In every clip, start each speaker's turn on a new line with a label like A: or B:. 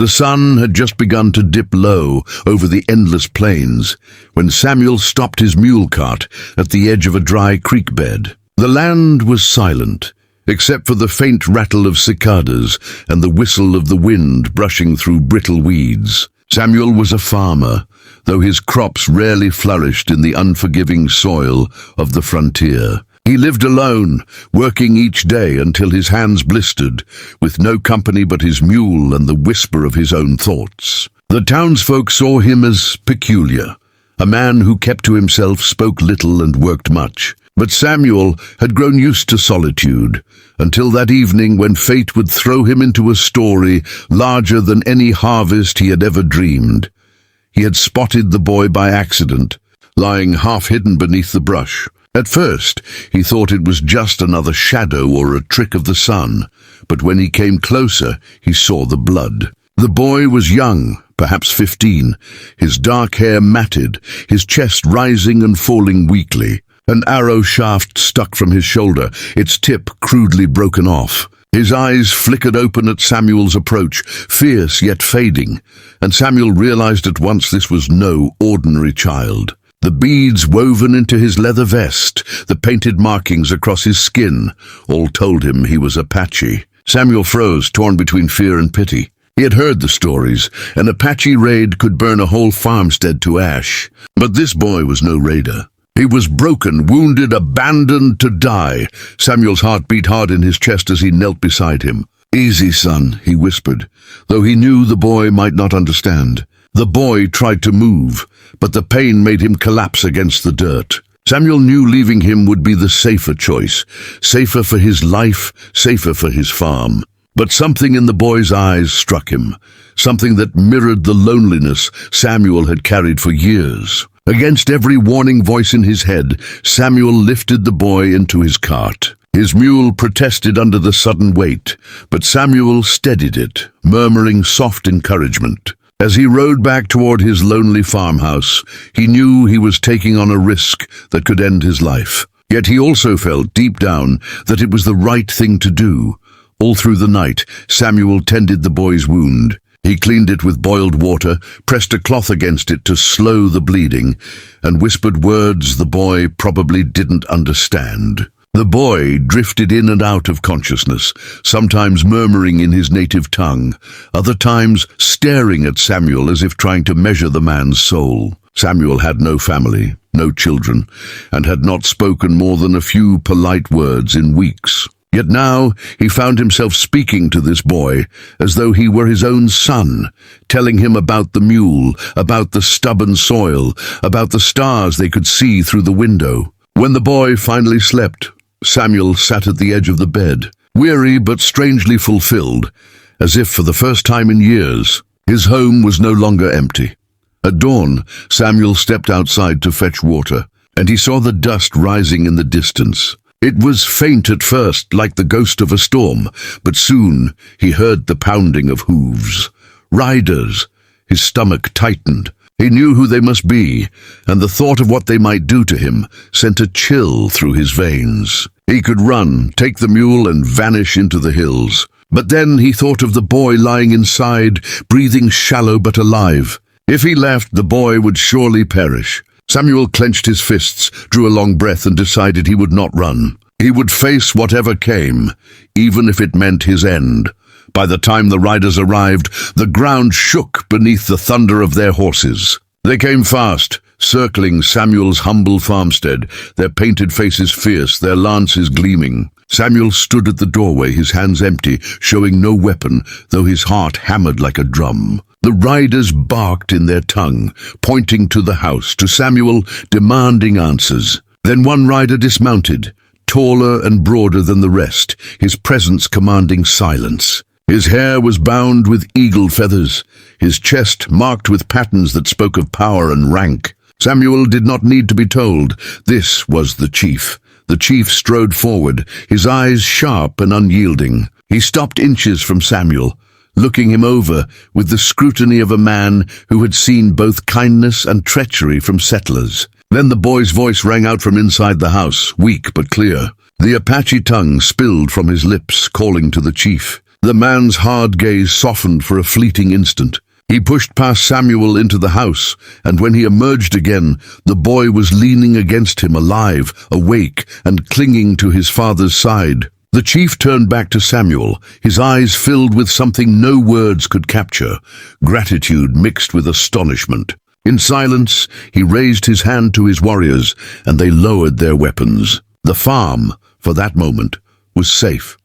A: The sun had just begun to dip low over the endless plains when Samuel stopped his mule cart at the edge of a dry creek bed. The land was silent, except for the faint rattle of cicadas and the whistle of the wind brushing through brittle weeds. Samuel was a farmer, though his crops rarely flourished in the unforgiving soil of the frontier. He lived alone, working each day until his hands blistered, with no company but his mule and the whisper of his own thoughts. The townsfolk saw him as peculiar, a man who kept to himself, spoke little and worked much. But Samuel had grown used to solitude, until that evening when fate would throw him into a story larger than any harvest he had ever dreamed. He had spotted the boy by accident, lying half-hidden beneath the brush. At first, he thought it was just another shadow or a trick of the sun, but when he came closer, he saw the blood. The boy was young, perhaps 15, his dark hair matted, his chest rising and falling weakly. An arrow shaft stuck from his shoulder, its tip crudely broken off. His eyes flickered open at Samuel's approach, fierce yet fading, and Samuel realized at once this was no ordinary child. The beads woven into his leather vest, the painted markings across his skin, all told him he was Apache. Samuel froze, torn between fear and pity. He had heard the stories. An Apache raid could burn a whole farmstead to ash. But this boy was no raider. He was broken, wounded, abandoned to die. Samuel's heart beat hard in his chest as he knelt beside him. "Easy, son," he whispered, though he knew the boy might not understand. The boy tried to move, but the pain made him collapse against the dirt. Samuel knew leaving him would be the safer choice, safer for his life, safer for his farm. But something in the boy's eyes struck him, something that mirrored the loneliness Samuel had carried for years. Against every warning voice in his head, Samuel lifted the boy into his cart. His mule protested under the sudden weight, but Samuel steadied it, murmuring soft encouragement. As he rode back toward his lonely farmhouse, he knew he was taking on a risk that could end his life. Yet he also felt deep down that it was the right thing to do. All through the night, Samuel tended the boy's wound. He cleaned it with boiled water, pressed a cloth against it to slow the bleeding, and whispered words the boy probably didn't understand. The boy drifted in and out of consciousness, sometimes murmuring in his native tongue, other times staring at Samuel as if trying to measure the man's soul. Samuel had no family, no children, and had not spoken more than a few polite words in weeks. Yet now he found himself speaking to this boy as though he were his own son, telling him about the mule, about the stubborn soil, about the stars they could see through the window. When the boy finally slept, Samuel sat at the edge of the bed, weary but strangely fulfilled, as if for the first time in years, his home was no longer empty. At dawn, Samuel stepped outside to fetch water, and he saw the dust rising in the distance. It was faint at first, like the ghost of a storm, but soon he heard the pounding of hooves. Riders. His stomach tightened. He knew who they must be, and the thought of what they might do to him sent a chill through his veins. He could run, take the mule, and vanish into the hills. But then he thought of the boy lying inside, breathing shallow but alive. If he left, the boy would surely perish. Samuel clenched his fists, drew a long breath, and decided he would not run. He would face whatever came, even if it meant his end. By the time the riders arrived, the ground shook beneath the thunder of their horses. They came fast, circling Samuel's humble farmstead, their painted faces fierce, their lances gleaming. Samuel stood at the doorway, his hands empty, showing no weapon, though his heart hammered like a drum. The riders barked in their tongue, pointing to the house, to Samuel, demanding answers. Then one rider dismounted, taller and broader than the rest, his presence commanding silence. His hair was bound with eagle feathers, his chest marked with patterns that spoke of power and rank. Samuel did not need to be told. This was the chief. The chief strode forward, his eyes sharp and unyielding. He stopped inches from Samuel, looking him over with the scrutiny of a man who had seen both kindness and treachery from settlers. Then the boy's voice rang out from inside the house, weak but clear. The Apache tongue spilled from his lips, calling to the chief. The man's hard gaze softened for a fleeting instant. He pushed past Samuel into the house, and when he emerged again, the boy was leaning against him, alive, awake, and clinging to his father's side. The chief turned back to Samuel, his eyes filled with something no words could capture, gratitude mixed with astonishment. In silence, he raised his hand to his warriors, and they lowered their weapons. The farm, for that moment, was safe.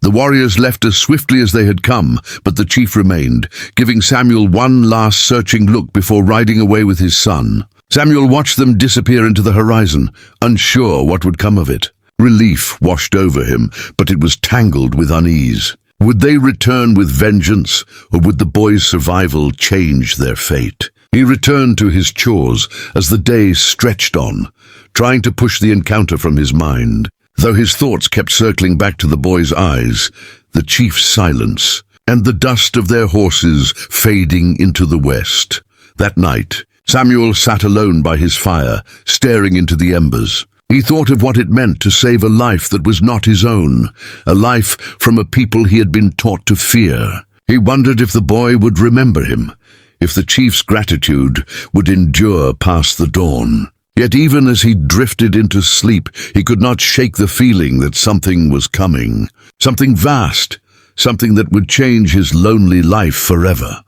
A: The warriors left as swiftly as they had come, but the chief remained, giving Samuel one last searching look before riding away with his son. Samuel watched them disappear into the horizon, unsure what would come of it. Relief washed over him, but it was tangled with unease. Would they return with vengeance, or would the boy's survival change their fate? He returned to his chores as the day stretched on, trying to push the encounter from his mind. Though his thoughts kept circling back to the boy's eyes, the chief's silence, and the dust of their horses fading into the west. That night, Samuel sat alone by his fire, staring into the embers. He thought of what it meant to save a life that was not his own, a life from a people he had been taught to fear. He wondered if the boy would remember him, if the chief's gratitude would endure past the dawn. Yet even as he drifted into sleep, he could not shake the feeling that something was coming. Something vast, something that would change his lonely life forever.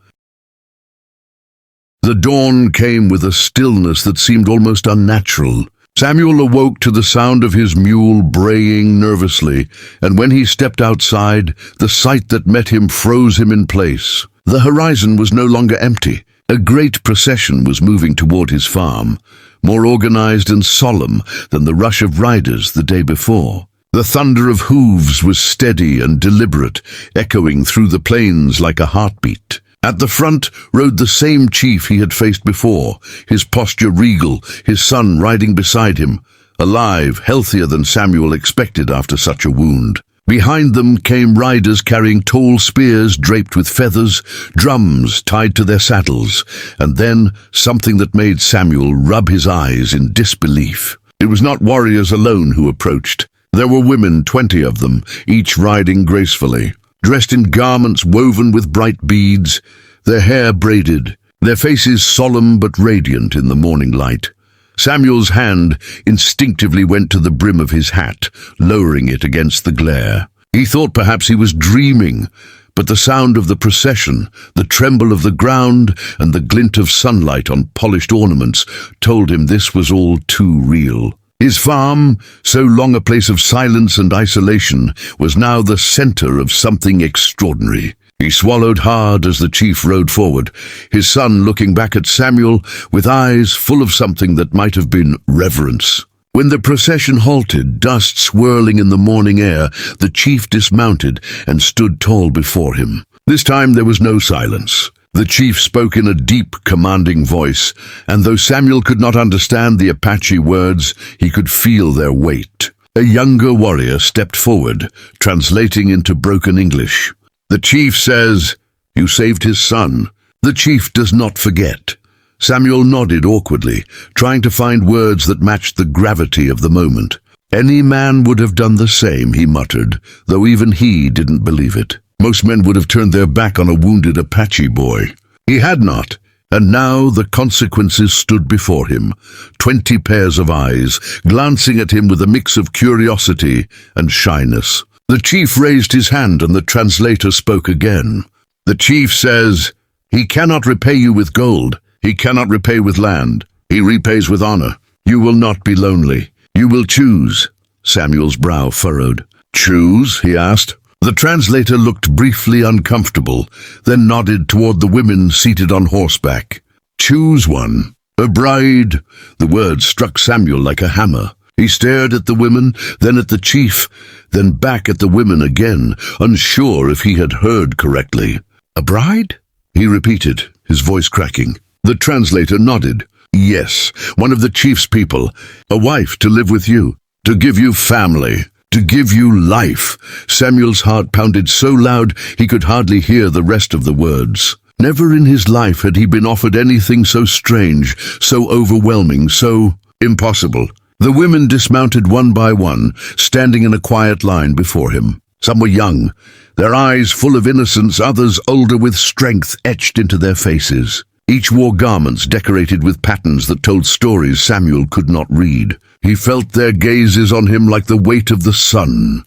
A: The dawn came with a stillness that seemed almost unnatural. Samuel awoke to the sound of his mule braying nervously, and when he stepped outside, the sight that met him froze him in place. The horizon was no longer empty. A great procession was moving toward his farm, more organized and solemn than the rush of riders the day before. The thunder of hooves was steady and deliberate, echoing through the plains like a heartbeat. At the front rode the same chief he had faced before, his posture regal, his son riding beside him, alive, healthier than Samuel expected after such a wound. Behind them came riders carrying tall spears draped with feathers, drums tied to their saddles, and then something that made Samuel rub his eyes in disbelief. It was not warriors alone who approached. There were women, 20 of them, each riding gracefully, dressed in garments woven with bright beads, their hair braided, their faces solemn but radiant in the morning light. Samuel's hand instinctively went to the brim of his hat, lowering it against the glare. He thought perhaps he was dreaming, but the sound of the procession, the tremble of the ground, and the glint of sunlight on polished ornaments told him this was all too real. His farm, so long a place of silence and isolation, was now the center of something extraordinary. He swallowed hard as the chief rode forward, his son looking back at Samuel with eyes full of something that might have been reverence. When the procession halted, dust swirling in the morning air, the chief dismounted and stood tall before him. This time there was no silence. The chief spoke in a deep, commanding voice, and though Samuel could not understand the Apache words, he could feel their weight. A younger warrior stepped forward, translating into broken English. The chief says, "You saved his son." The chief does not forget. Samuel nodded awkwardly, trying to find words that matched the gravity of the moment. Any man would have done the same, he muttered, though even he didn't believe it. Most men would have turned their back on a wounded Apache boy. He had not, and now the consequences stood before him, 20 pairs of eyes, glancing at him with a mix of curiosity and shyness. The chief raised his hand and the translator spoke again. The chief says, "He cannot repay you with gold. He cannot repay with land. He repays with honor. You will not be lonely. You will choose." Samuel's brow furrowed. "Choose?" he asked. The translator looked briefly uncomfortable, then nodded toward the women seated on horseback. "Choose one. A bride." The words struck Samuel like a hammer. He stared at the women, then at the chief, then back at the women again, unsure if he had heard correctly. "A bride?" he repeated, his voice cracking. The translator nodded. "Yes, one of the chief's people. A wife to live with you, to give you family, to give you life." Samuel's heart pounded so loud he could hardly hear the rest of the words. Never in his life had he been offered anything so strange, so overwhelming, so impossible. The women dismounted one by one, standing in a quiet line before him. Some were young, their eyes full of innocence, others older with strength etched into their faces. Each wore garments decorated with patterns that told stories Samuel could not read. He felt their gazes on him like the weight of the sun.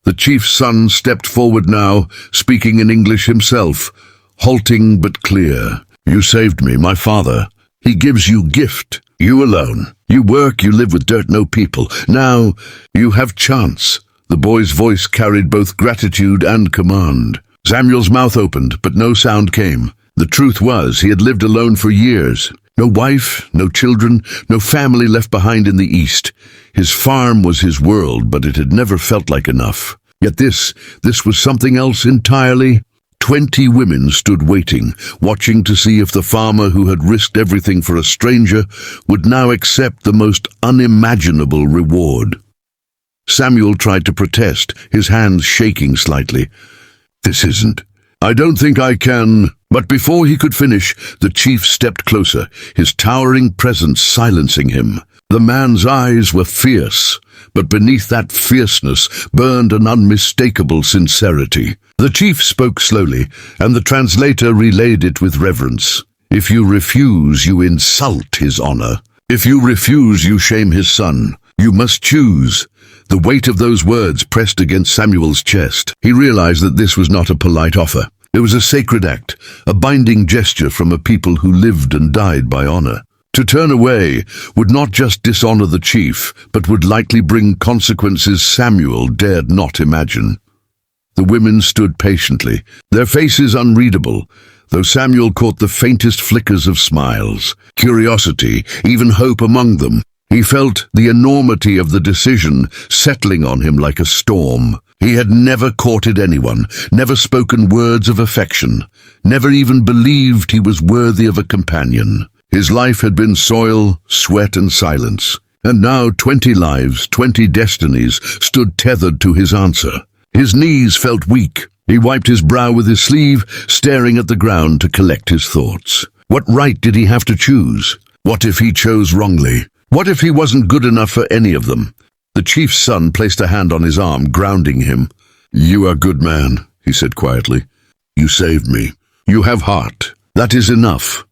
A: The chief's son stepped forward now, speaking in English himself, halting but clear. "You saved me, my father. He gives you gift. You alone. You work, you live with dirt, no people. Now, you have chance." The boy's voice carried both gratitude and command. Samuel's mouth opened, but no sound came. The truth was, he had lived alone for years. No wife, no children, no family left behind in the East. His farm was his world, but it had never felt like enough. Yet this was something else entirely. 20 women stood waiting, watching to see if the farmer who had risked everything for a stranger would now accept the most unimaginable reward. Samuel tried to protest, his hands shaking slightly. "This isn't. I don't think I can." But before he could finish, the chief stepped closer, his towering presence silencing him. The man's eyes were fierce, but beneath that fierceness burned an unmistakable sincerity. The chief spoke slowly, and the translator relayed it with reverence. "If you refuse, you insult his honor. If you refuse, you shame his son. You must choose." The weight of those words pressed against Samuel's chest. He realized that this was not a polite offer. It was a sacred act, a binding gesture from a people who lived and died by honor. To turn away would not just dishonor the chief, but would likely bring consequences Samuel dared not imagine. The women stood patiently, their faces unreadable, though Samuel caught the faintest flickers of smiles, curiosity, even hope among them. He felt the enormity of the decision settling on him like a storm. He had never courted anyone, never spoken words of affection, never even believed he was worthy of a companion. His life had been soil, sweat, and silence. And now 20 lives, 20 destinies stood tethered to his answer. His knees felt weak. He wiped his brow with his sleeve, staring at the ground to collect his thoughts. What right did he have to choose? What if he chose wrongly? What if he wasn't good enough for any of them? The chief's son placed a hand on his arm, grounding him. "You are a good man," he said quietly. "You saved me. You have heart. That is enough."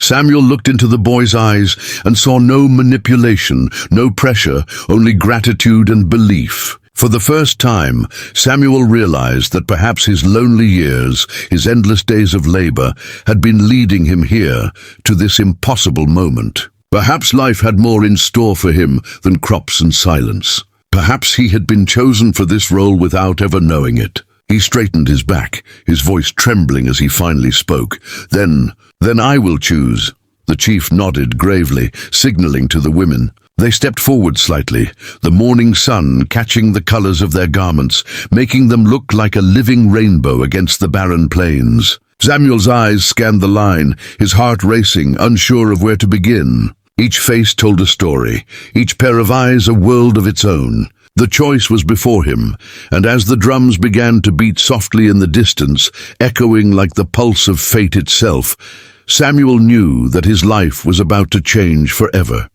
A: Samuel looked into the boy's eyes and saw no manipulation, no pressure, only gratitude and belief. For the first time, Samuel realized that perhaps his lonely years, his endless days of labor, had been leading him here, to this impossible moment. Perhaps life had more in store for him than crops and silence. Perhaps he had been chosen for this role without ever knowing it. He straightened his back, his voice trembling as he finally spoke. Then I will choose." The chief nodded gravely, signaling to the women. They stepped forward slightly, the morning sun catching the colors of their garments, making them look like a living rainbow against the barren plains. Samuel's eyes scanned the line, his heart racing, unsure of where to begin. Each face told a story, each pair of eyes a world of its own. The choice was before him, and as the drums began to beat softly in the distance, echoing like the pulse of fate itself, Samuel knew that his life was about to change forever.